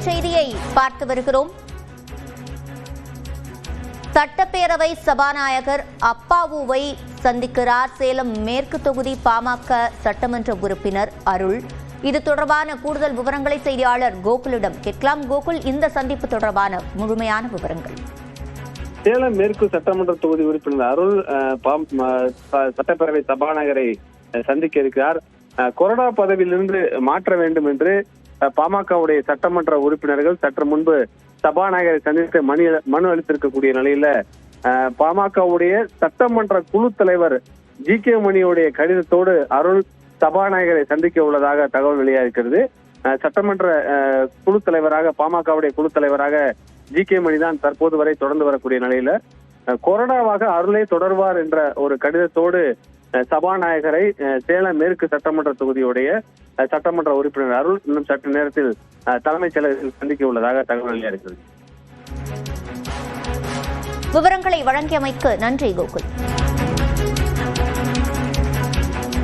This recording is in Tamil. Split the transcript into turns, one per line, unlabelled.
செய்தியை பார்த்து வருகிறோம். சட்டப்பேரவை சபாநாயகர் அப்பாவுவை சந்திக்கிறார் சேலம் மேற்கு தொகுதி பாமக சட்டமன்ற உறுப்பினர் அருள். இது தொடர்பான கூடுதல் விவரங்களை செய்தியாளர் கோகுலிடம் கேட்கலாம். கோகுல், இந்த சந்திப்பு தொடர்பான முழுமையான விவரங்கள்.
சேலம் மேற்கு சட்டமன்ற தொகுதி உறுப்பினர் அருள் சட்டப்பேரவை சபாநாயகரை சந்திக்க இருக்கிறார். கொறடா பதவியிலிருந்து மாற்ற வேண்டும் என்று பாமகவுடைய சட்டமன்ற உறுப்பினர்கள் சற்று முன்பு சபாநாயகரை சந்தித்து மனு அளித்திருக்கக்கூடிய நிலையில பாமகவுடைய சட்டமன்ற குழு தலைவர் ஜி.கே. மணியுடைய கடிதத்தோடு அருள் சபாநாயகரை சந்திக்க உள்ளதாக தகவல் வெளியாகிறது. சட்டமன்ற குழு தலைவராக பாமகவுடைய குழு தலைவராக ஜி.கே. மணி தான் தற்போது வரை தொடர்ந்து வரக்கூடிய நிலையில கொறடாவாக அருளே தொடர்வார் என்ற ஒரு கடிதத்தோடு சபாநாயகரை சேலம் மேற்கு சட்டமன்ற தொகுதியுடைய சட்டமன்ற உறுப்பினர் அருள் இன்னும் சற்று நேரத்தில் தலைமைச் செயலகத்தில் சந்திக்க உள்ளதாக தகவல் வெளியாகிறது.
விவரங்களை வழங்கியமைக்கு நன்றி கோகுல்.